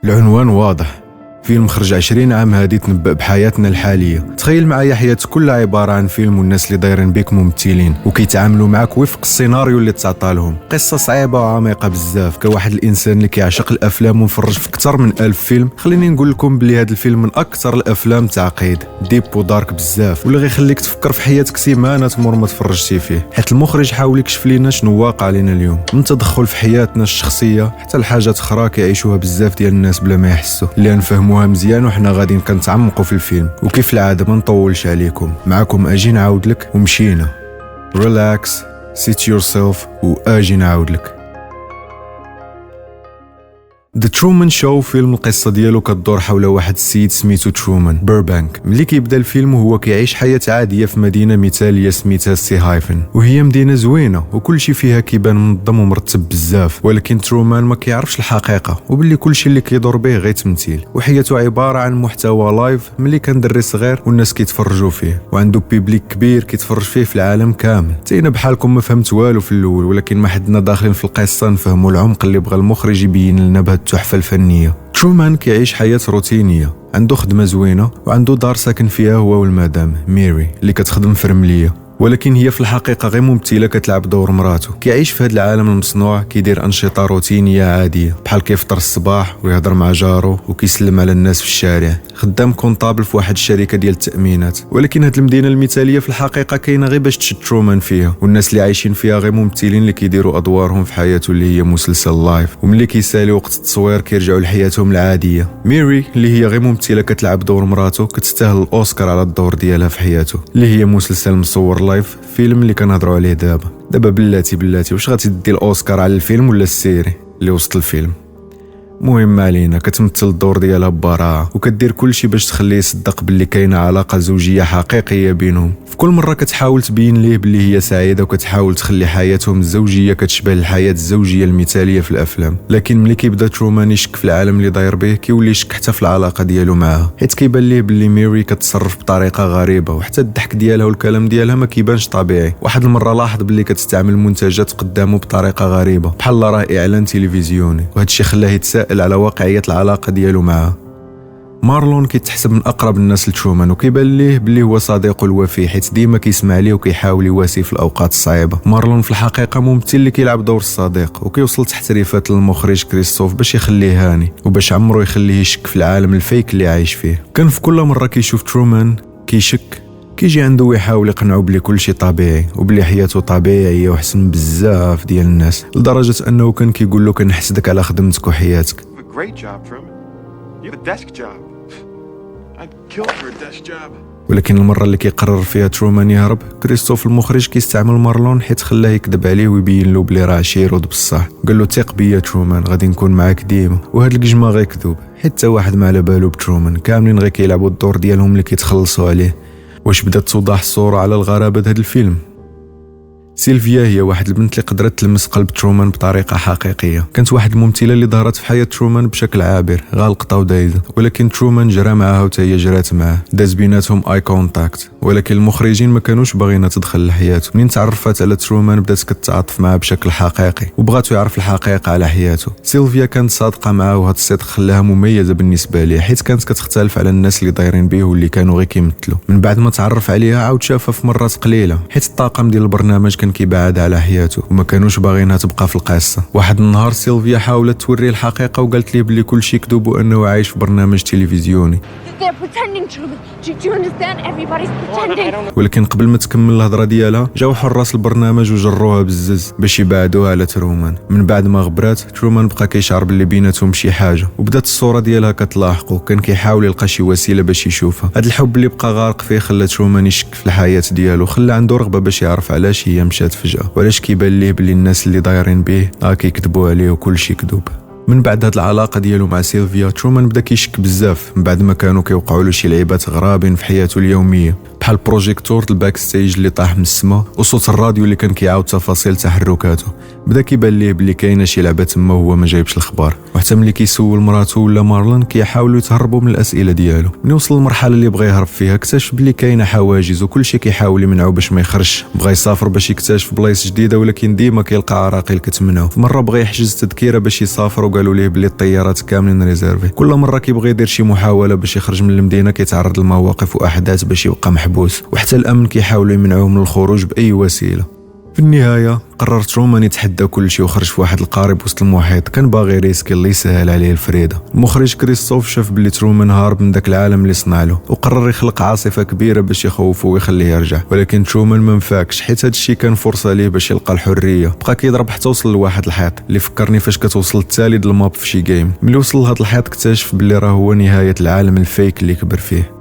العنوان واضح، فيلم خرج 20 عام هادي تنبأ بحياتنا الحالية. تخيل معايا حياتك كلها عبارة عن فيلم، والناس اللي دايرين بيك ممثلين وكيتعاملوا معك وفق السيناريو اللي تعطى لهم. قصة صعيبة وعميقة بزاف. كواحد الإنسان اللي كيعشق الأفلام ومفرج في أكثر من 1000 فيلم، خليني نقول لكم بلي هذا الفيلم من أكثر الأفلام تعقيد، ديب ودارك بزاف، واللي غيخليك تفكر في حياتك سيمانة تمر ما تفرجتي فيه. حيت المخرج حاول يكشف لينا شنو واقع علينا اليوم، من تدخل في حياتنا الشخصية حتى لحاجات أخرى كيعيشوها بزاف ديال الناس بلا ما يحسوا، اللي نفهموها مزيان وحنا غاديين كنتعمقوا في الفيلم. وكيف العاده ما نطولش عليكم، معكم اجي نعاود لك ومشينا. ريلاكس، سيت يور سيلف واجي نعاود لك. The Truman Show فيلم القصة ديالو كتدور حول واحد السيد سميتو ترومان بيربانك. ملي كيبدا الفيلم وهو كيعيش حياة عادية في مدينة مثالية سميتها سي هايفن، وهي مدينة زوينة وكل شيء فيها كيبان منظم ومرتب بزاف. ولكن ترومان ما كيعرفش الحقيقة وباللي كل شيء اللي كيدور به غير تمثيل، وحياته عبارة عن محتوى لايف ملي كان دري صغير والناس كيتفرجوا فيه، وعنده بيبليك كبير كيتفرج فيه في العالم كامل. تينا بحالكم ما فهمت والو في الاول، ولكن ما حدنا داخلين في القصة نفهموا العمق اللي بغى المخرج يبين لنا بهذه التحفة الفنية. ترومان كيعيش حياة روتينية، عنده خدمة زوينة وعنده دار ساكن فيها هو والمدام ميري اللي كتخدم في رملية، ولكن هي في الحقيقة غير ممثلة كتلعب دور مراته. كيعيش في هذا العالم المصنوع، كيدير أنشطة روتينية عادية بحال كيفطر الصباح ويهضر مع جارو وكيسلم على الناس في الشارع. خدام كونطابل في واحد الشركة ديال التأمينات. ولكن هذه المدينة المثالية في الحقيقة كاينة غير باش تشد ترومان فيها، والناس اللي عايشين فيها غير ممثلين اللي كيديروا أدوارهم في حياته اللي هي مسلسل لايف، وملي كيسالي وقت التصوير كيرجعوا لحياتهم العادية. ميري اللي هي غير ممثلة كتلعب دور مراته كتستاهل الأوسكار على الدور ديالها في حياته، اللي هي مسلسل مصور لايف، فيلم اللي كنهضروا عليه دابا بلاتي واش غتدي الأوسكار على الفيلم ولا السيري اللي وسط الفيلم؟ مهم علينا، كتمثل الدور ديالها ببراعه وكدير كل شيء باش تخليه يصدق باللي كاينه علاقه زوجيه حقيقيه بينهم. في كل مره كتحاول تبين ليه باللي هي سعيده وكتحاول تخلي حياتهم الزوجيه كتشبه الحياه الزوجيه المثاليه في الافلام. لكن ملي كيبدا ترومان يشك في العالم اللي داير به، كيولي يشك حتى في العلاقه ديالو معها، حيت كيبان ليه باللي ميري كتصرف بطريقه غريبه، وحتى الضحك ديالها والكلام ديالها ما كيبانش طبيعي. واحد المره لاحظ باللي كتستعمل منتجات قدامه بطريقه غريبه بحال راه اعلان تلفزيوني، وهذا الشيء خلاه يتساءل على واقعية العلاقة ديالو معها. مارلون كيتحسب من أقرب الناس لترومان وكيبان ليه باللي هو صديقه الوفي، حيت ديما كيسمع ليه وكيحاول يواسيه في الأوقات الصعيبة. مارلون في الحقيقة ممثل اللي كيلعب دور الصديق، وكيوصل تحريفات للمخرج كريستوف باش يخليه هاني وباش عمرو يخليه يشك في العالم الفيك اللي عايش فيه. كان في كل مرة كيشوف ترومان كيشك، كيجي عنده ويحاول يقنعه بلي كل شيء طبيعي وبلي حياته طبيعيه وحسن بزاف ديال الناس، لدرجه انه كان كيقول له كنحسدك على خدمتك وحياتك. ولكن المره اللي كيقرر فيها ترومان يهرب، كريستوف المخرج كيستعمل مارلون حيت خلاه يكذب عليه ويبين له بلي راه شيرود بصح. قال له ثق بيا ترومان، غادي نكون معاك ديما. وهاد القجمه غير كذوب، حتى واحد ما على بالو بترومان، كاملين غير كيلعبوا الدور ديالهم اللي كيتخلصوا عليه. واش بدات توضح الصورة على الغرابة هذا الفيلم؟ سيلفيا هي واحد البنت اللي قدرت تلمس قلب ترومان بطريقة حقيقية. كانت واحد الممثلة اللي ظهرت في حياة ترومان بشكل عابر، غالقطة ودايزة، ولكن ترومان جرى معها وتا هي جرات معاه، داز بيناتهم اي كونتاكت. ولكن المخرجين ما كانوش باغينها تدخل لحياته. منين تعرفت على ترومان بدات كتعاطف معاه بشكل حقيقي وبغاتو يعرف الحقيقة على حياته. سيلفيا كانت صادقة معاه، وهذا الصدق خلاها مميزة بالنسبة ليه، حيت كانت كتختلف على الناس اللي دايرين به واللي كانوا غير كيمثلوا. من بعد ما تعرف عليها عاود شافها في مرات قليلة، حيت الطاقم ديال البرنامج كان كيبعد على حياته وما كانوش باغينها تبقى في القصه. واحد النهار سيلفيا حاولت توريه الحقيقه وقالت ليه بلي كل شيء كذوب وانه عايش في برنامج تلفزيوني. ولكن قبل ما تكمل الهضره ديالها جاو حراس البرنامج وجروها بالزز باش يبعدوها على ترومان. من بعد ما غبرات ترومان بقى كيشعر باللي بيناتهم شي حاجه، وبدات الصوره ديالها كتلاحقو. كان كيحاول يلقى شي وسيله باش يشوفها. هذا الحب اللي بقى غارق فيه خلى ترومان يشك في الحياه ديالو، خلى عنده رغبه باش يعرف علاش هي مشات فجاه، وعلاش كيبان ليه بلي الناس اللي دايرين به كيكذبوا عليه وكل شي كذوب. من بعد هاد العلاقه ديالو مع سيلفيا، ترومان بدا كيشك بزاف من بعد ما كانوا كيوقعوا له شي لعيبات غرابين في حياته اليوميه، بحال بروجيكتور الباك ستيج اللي طاح من السما وصوت الراديو اللي كان كيعاود تفاصيل تحركاته. بدا كيبان ليه بلي كاينه شي لعبه تما وهو ما جايبش الخبار. وحتى ملي كيسول مراته ولا مارلون كيحاولوا يتهربوا من الاسئله ديالو. ملي وصل للمرحله اللي بغى يهرب فيها اكتشف بلي كاينه حواجز وكلشي كيحاول يمنعو باش ما يخرجش. بغى يسافر باش يكتشف بلايص جديده ولكن ديما كيلقى عراقيل كتمنعو. مره بغى يحجز تذكره باش يسافر وقالوا ليه بلي الطيارات كاملين ريزيرفي. كل مره كيبغي يدير شي محاوله باش يخرج من المدينه كيتعرض لمواقف واحداث باش يبقى محبوس، وحتى الامن كيحاولوا يمنعوه من الخروج باي وسيله. في النهايه قرر ترومان يتحدى كل شيء وخرج في واحد القارب وسط المحيط. كان باغي ريسك اللي يسهل عليه الفريده. المخرج كريستوف شاف بلي ترومان هارب من داك العالم اللي صنع له وقرر يخلق عاصفه كبيره باش يخوفه ويخليه يرجع، ولكن ترومان ما مفاكش حيت هذا الشيء كان فرصه ليه باش يلقى الحريه. بقى كيضرب حتى وصل لواحد الحيط اللي فكرني فاش كتوصل التالي الماب في شي جيم. ملي وصل لهاد الحيط اكتشف بلي راه هو نهايه العالم الفيك اللي كبر فيه.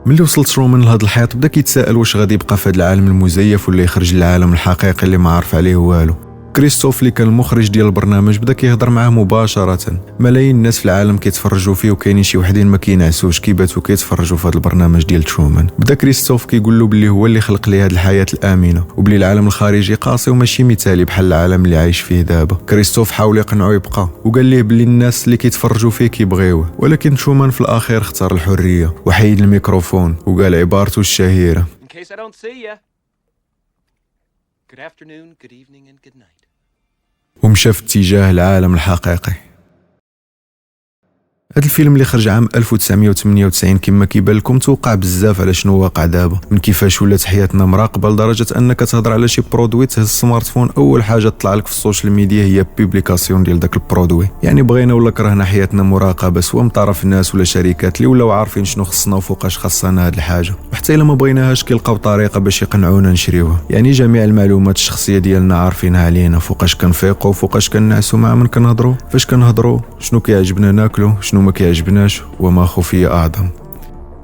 ملي وصلت ترومان لهاد الحيط بدا كيتساءل واش غادي يبقى في هاد العالم المزيف ولا يخرج للعالم الحقيقي اللي ما عارف عليه والو. كريستوف اللي كان المخرج ديال البرنامج بدا كيهضر معاه مباشره. ملايين الناس في العالم كيتفرجوا فيه وكاينين شي وحدين ما كينعسوش كيباتوا كيتفرجوا في هذا البرنامج ديال ترومان. بدا كريستوف كيقول له بلي هو اللي خلق ليه هذه الحياه الامنه وبلي العالم الخارجي قاسي وماشي مثالي بحال العالم اللي عايش فيه دابا. كريستوف حاول يقنعه يبقى وقال ليه بلي الناس اللي كيتفرجوا فيه كيبغيوه، ولكن ترومان في الاخير اختار الحريه وحيد الميكروفون وقال عبارته الشهيره Good afternoon, good evening and good night. ومشى في اتجاه العالم الحقيقي. هذا الفيلم اللي خرج عام 1998 كما كيبان لكم توقع بزاف على شنو واقع دابا، من كيفاش ولات حياتنا مراقبه لدرجه انك تهضر على شي برودوي تهز السمارت فون اول حاجه تطلع لك في السوشيال ميديا هي بيبليكاسيون ديال داك البرودوي. يعني بغينا ولا كرهنا حياتنا مراقبه سواء من طرف الناس ولا شركات اللي ولاو عارفين شنو خصنا وفوقاش خاصنا هاد الحاجه، وحتى الا ما بغيناهاش كيلقاو طريقه باش يقنعونا نشريوها. يعني جميع المعلومات الشخصيه ديالنا عارفينها علينا، فوقاش كنفيقوا فوقاش كنعسوا مع من كنهضروا، فاش كنهضروا، شنو كيعجبنا ناكلو، شنو ما كيعجبناش وما خفي أعظم.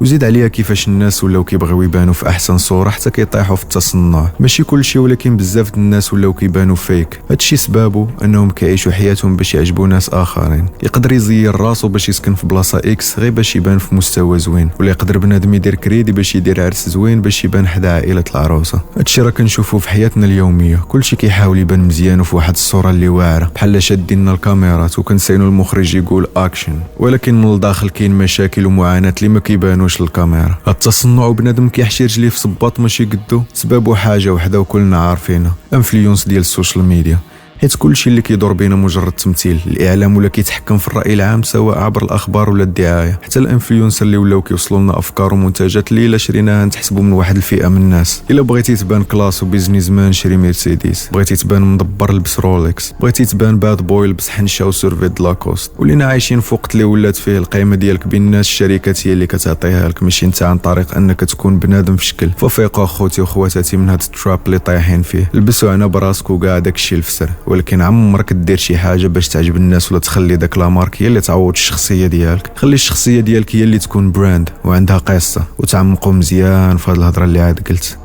وزيد عليها كيفاش الناس ولاو كيبغيو يبانوا في احسن صوره حتى كيطيحوا في التصنع. ماشي كلشي ولكن بزاف الناس ولاو كيبانوا فيك. هادشي سبابو انهم كيعيشوا حياتهم باش يعجبوا ناس اخرين. يقدر يزير راسو باش يسكن في بلاصه اكس غير باش يبان في مستوى زوين، ولا يقدر بنادم يدير كريدي باش يدير عرس زوين باش يبان حدا عائله العروسه. هادشي راه كنشوفوه في حياتنا اليوميه، كلشي كيحاول يبان مزيان وفي واحد الصوره اللي واعره بحال شادين الكاميرات وكنسينو المخرج يقول اكشن، ولكن من الداخل كاين مشاكل ومعاناه اللي ما كيبانوش للكاميرا. التصنع وبنادم كيحشي رجليه في صباط ماشي قدو سببو حاجه وحده وكلنا عارفينها، انفلونس ديال السوشيال ميديا. حيت كلشي اللي كيدور بينا مجرد تمثيل. الاعلام ولا كيتحكم في الراي العام سواء عبر الاخبار ولا الدعايه. حتى الانفلونسر اللي ولاو كيوصلوا لنا افكار ومنتجات اللي الا شريناها نتحسبوا من واحد الفئه من الناس. الا بغيتي تبان كلاس وبيزنس مان شري مرسيدس، بغيتي تبان مدبر لبس رولكس، بغيتي تبان باد بوي لبس حنشه وسيرفيد لاكوست. ولينا عايشين في وقت اللي ولات فيه القيمه ديالك بين الناس الشركات هي اللي كتعطيها لك، ماشي انت عن طريق انك تكون بنادم في شكل. ففيقوا اخوتي وخواتاتي من هاد التراب اللي طايحين فيه. لبسوا عنا براسك وكاع داكشي الفسر، ولكن عمرك دير شي حاجه باش تعجب الناس ولا تخلي داك لا مارك هي اللي تعوض الشخصيه ديالك. خلي الشخصيه ديالك هي اللي تكون براند وعندها قصه، وتعمقوا مزيان في هاد الهضره اللي عاد قلت.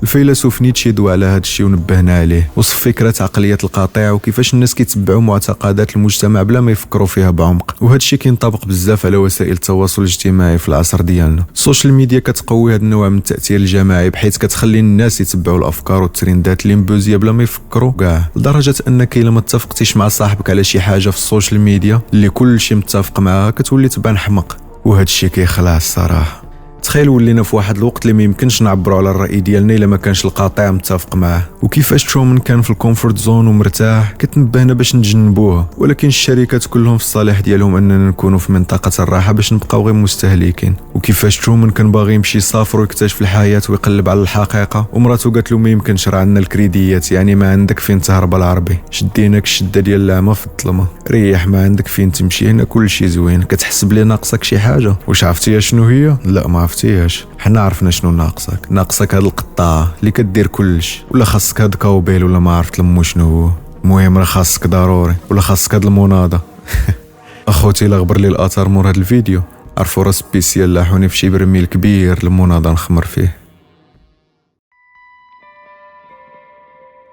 الفيلسوف نيتشه دوا على هذا الشيء ونبهنا عليه، وصف فكره عقليه القطيع وكيفاش الناس كيتبعوا معتقدات المجتمع بلا ما يفكروا فيها بعمق. وهذا الشيء كينطبق بزاف على وسائل التواصل الاجتماعي في العصر ديالنا. السوشيال ميديا كتقوي هذا النوع من التاثير الجماعي بحيث كتخلي الناس يتبعوا الافكار والترندات اللي مبوزيه بلا ما يفكروا كاع، لدرجه انك الا ما اتفقتيش مع صاحبك على شي حاجه في السوشيال ميديا اللي كل شيء متفق معاها كتولي تبان حمق. وهذا الشيء كيخلع الصراحه. تخيل ولينا في واحد الوقت اللي ما يمكنش نعبروا على الراي ديالنا الا ما كانش القاطع متفق معاه. وكيفاش ترومان كان في الكومفورت زون ومرتاح كتنبهنا باش نتجنبوها، ولكن الشركات كلهم في الصالح ديالهم اننا نكونوا في منطقه الراحه باش نبقاو غير مستهلكين. وكيفاش ترومان كان باغي يمشي يسافر ويكتشف الحياه ويقلب على الحقيقه، ومراته قالت له ما يمكنش راه عندنا الكريديات، يعني ما عندك فين تهرب العربي، شديناك الشده ديال العمى في الظلمه، ريح ما عندك فين تمشي، هنا كل شيء زوين، كتحس بلي ناقصك شي حاجه. واش عرفتيها شنو هي؟ لا ما عرفتيهاش، حنا عرفنا شنو ناقصك هاد القطاعه اللي كدير كلش، ولا خاصك هاد كاوبيل ولا ما عرفت لمو شنو هو. المهم راه خاصك ضروري، ولا خاصك هاد المناضه. اخوتي لا غبر لي الاثار مور هاد الفيديو، عرفوا راه سبيسيال لاحوني في شي برميل كبير المناضه نخمر فيه.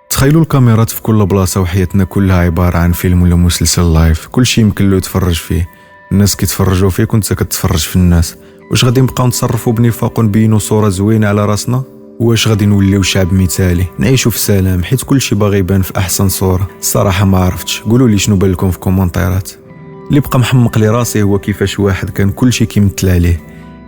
تخيلوا الكاميرات في كل بلاصه وحياتنا كلها عباره عن فيلم ولا مسلسل لايف، كلشي يمكن له يتفرج فيه، الناس كيتفرجوا فيك وانت كتفرج في الناس. واش غادي نبقاو نتصرفوا بنفاق ونبينوا صوره زوينه على راسنا؟ واش غادي نوليو شعب مثالي نعيشو في سلام حيت كلشي باغي يبان في احسن صوره؟ الصراحه ما عرفتش، قولوا لي شنو بان لكم في كومونتيرات. اللي بقى محمق لي راسي هو كيفاش واحد كان كلشي كيمثل عليه،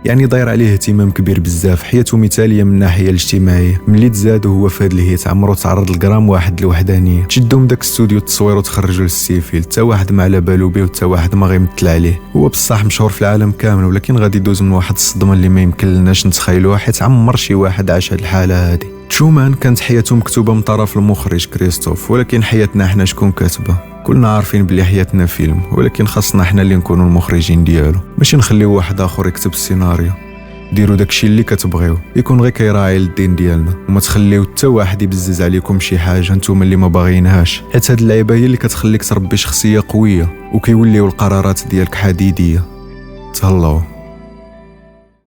يعني داير عليه اهتمام كبير بزاف، حياته مثاليه من الناحيه الاجتماعيه. ملي تزاد هو في هاد الهيت عمرو تعرض للجرام واحد الوحدانيه، تشدوا من داك استوديو التصوير وتخرجوا للسيفيل، حتى واحد ما على بالو بيه وحتى واحد ما غيمثل عليه. هو بصح مشهور في العالم كامل، ولكن غادي يدوز من واحد الصدمه اللي ما يمكن لناش نتخيلوها، حيت عمر شي واحد عاش هاد الحاله هادي. ترومان كانت حياته مكتوبه من طرف المخرج كريستوف، ولكن حياتنا حنا شكون كاتبه؟ كلنا عارفين بلي حياتنا فيلم، ولكن خاصنا حنا اللي نكونوا المخرجين ديالو، ماشي نخليو واحد اخر يكتب السيناريو. ديروا داكشي اللي كتبغيو، يكون غير كيراعي للدين ديالنا، وما تخليو حتى واحد يبزز عليكم شي حاجه نتوما اللي ما باغيينهاش، حيت هاد اللعيبه هي اللي كتخليك تربي شخصيه قويه وكيوليو القرارات ديالك حديديه. تهلاو.